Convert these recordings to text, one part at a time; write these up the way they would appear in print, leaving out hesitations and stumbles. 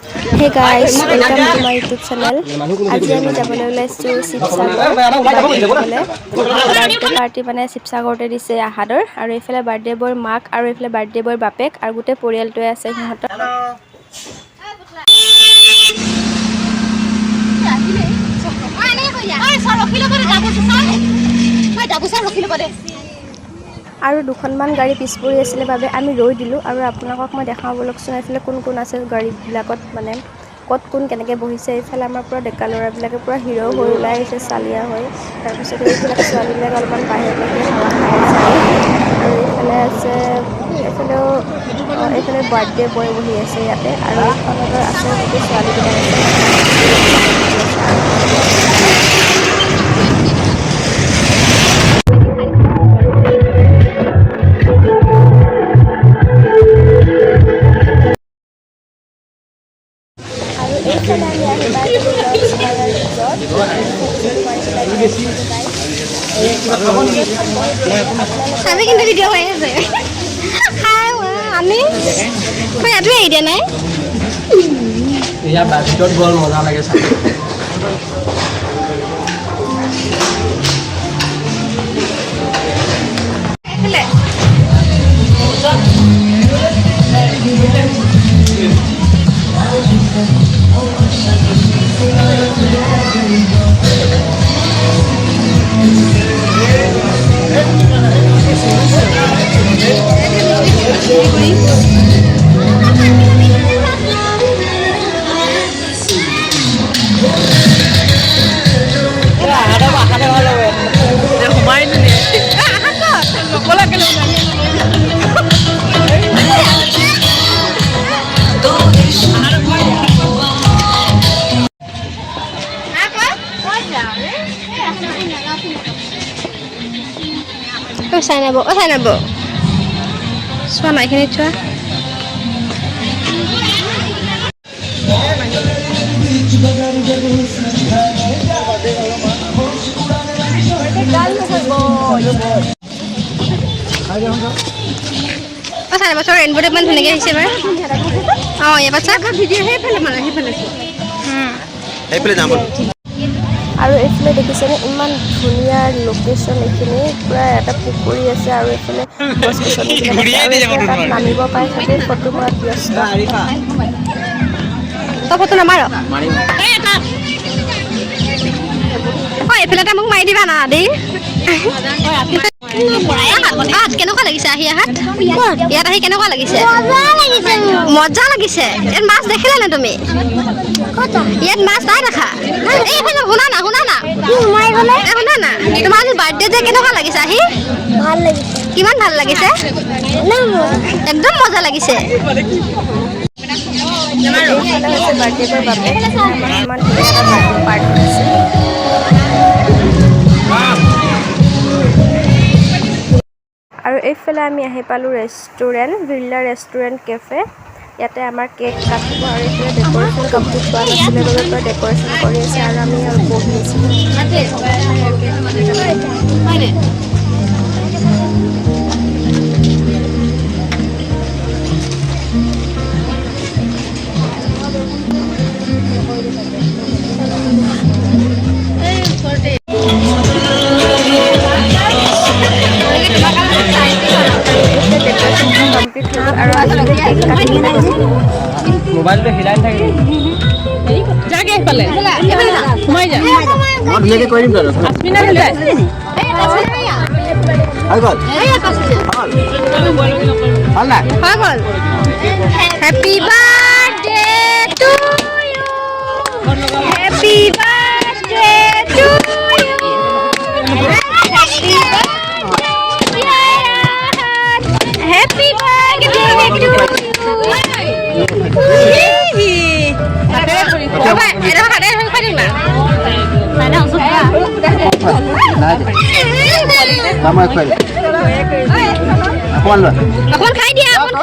Hey guys, welcome to my YouTube channel. আজি আমি যাবলৈ ওলাইছো শিৱসাগৰ বাৰ্থডে পাৰ্টি মানে শিৱসাগৰতে দিছে আহাদৰ আৰু এইফালে বাৰ্থডে বয়ৰ মাক আৰু এইফালে বাৰ্থডে বয়ৰ বাপেক আৰু গোটেই পৰিয়ালটোৱে আছে সিহঁতৰ আৰু দুখনমান গাড়ী পিছ পৰি আছিলে বাবে আমি ৰৈ দিলোঁ আৰু আপোনালোকক মই দেখাব লগচোন এইফালে কোন কোন আছে গাড়ীবিলাকত মানে ক'ত কোন কেনেকৈ বহিছে এইফালে আমাৰ পুৰা ডেকা ল'ৰাবিলাকে পুৰা হিৰ' হৈ ওলাই আহিছে চালিয়া হৈ তাৰপিছত এইবিলাক ছোৱালীবিলাক অলপমান বাহিৰত হাৱা খাই আছে আৰু এইফালে আছে এইফালে বাৰ্থডে বয় বহি আছে ইয়াতে আৰু এইখনত আছে গোটেই ছোৱালীবিলাক আছে আমি কিন্তু ভিডিঅ' কৰি আছে আমি মই ইয়াতো এৰি দিয়া নাই ইয়াৰ ভিতৰত গ'ল মজা লাগে চাই চাই নাব চোৱা নাই এইখিনিত চোৱা চাই নাব চোৱা ৰেইনব'টো ইমান ধুনীয়াকৈ আহিছে এবাৰ অঁ এবাৰ চাওক ভিডিঅ' সেইফালে যাম আৰু এইফালে দেখিছেনে ইমান ধুনীয়া লোকেশ্যন এইখিনি পুৰা এটা পুখুৰী আছে আৰু এইফালে গছ গছনিবিলাক তাত নামিব পাৰে তাতে ফটো মৰাত ব্যস্ত তই ফটো নামাৰ অঁ এইফালে এটা মোক মাৰি দিবা না দেই কেনেকুৱা লাগিছে আহি ইয়াত আহি কেনেকুৱা লাগিছে মজা লাগিছে ইয়াত মাছ দেখিলা নে তুমি ইয়াত মাছ নাই দেখা এইফালে শুনা না তোমাৰ আজি বাৰ্থডে যে কেনেকুৱা লাগিছে আহি কিমান ভাল লাগিছে একদম মজা লাগিছে আৰু এইফালে আমি আহি পালোঁ ৰেষ্টুৰেণ্ট বিৰলা ৰেষ্টুৰেণ্ট কেফে ইয়াতে আমাৰ কেক কাটিব আৰু এইফালে ডেক'ৰেশ্যন কমপ্লিট হোৱা নাছিলে বাবে পুৰা ডেক'ৰেশ্যন কৰি আছে আৰু আমি বহি আছিলোঁ মোবাইলটো হিলাই থাকে যাকে এইফালে সোমাই যা মই ধুনীয়াকৈ কৰি দিম আস্মিনা যায় ভাল নাই হৈ গ'ল happy birthday to you happy birthday to you happy birthday to you অকমান খাই দিয়া অলপ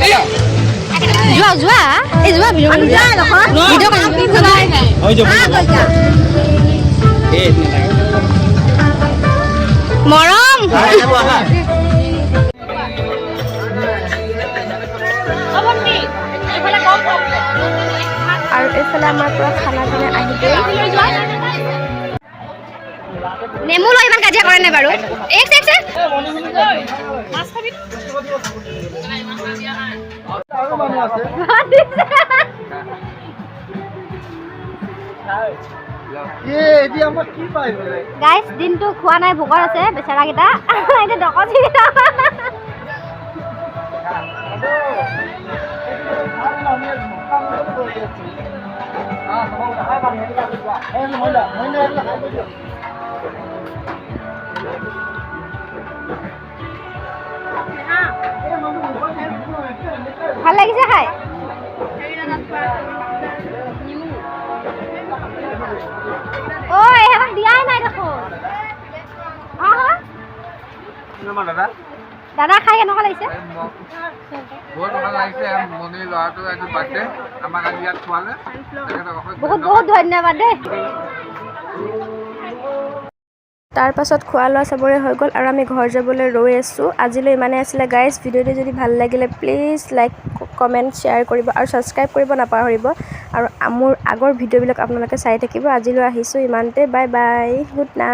যোৱা যোৱা এই যোৱা ভিডিঅ' মৰম আৰু এইফালে আমাৰ পৰা খানা পিনা আহিব। নেমু লৈ ইমান কাজিয়া কৰে নাই বাৰু এক গাইছ দিনটো খোৱা নাই ভোকৰ আছে বেচেৰাকেইটা এতিয়া ডকচিকেইটা ভাল লাগিছে খাই ঐ এহেঁতক দিয়াই নাই দেখোন দাদা খাই কেনেকুৱা লাগিছে বহুত ভাল লাগিছে মনিৰ ল'ৰাটো এইটো বাৰ্থডে আমাক আজি ইয়াত খোৱালে বহুত বহুত ধন্যবাদ দেই তাৰ পাছত খোৱা লোৱা চবৰে হৈ গ'ল আৰু আমি ঘৰ যাবলৈ ৰৈ আছোঁ। আজিলৈ ইমানেই আছিলে গাইজ। ভিডিঅ'টো যদি ভাল লাগিলে প্লিজ লাইক কমেণ্ট শ্বেয়াৰ কৰিব আৰু ছাবস্ক্ৰাইব কৰিব নাপাহৰিব আৰু মোৰ আগৰ ভিডিঅ'বিলাক আপোনালোকে চাই থাকিব। আজিলৈ আহিছোঁ ইমানতে, বাই বাই, গুড নাইট।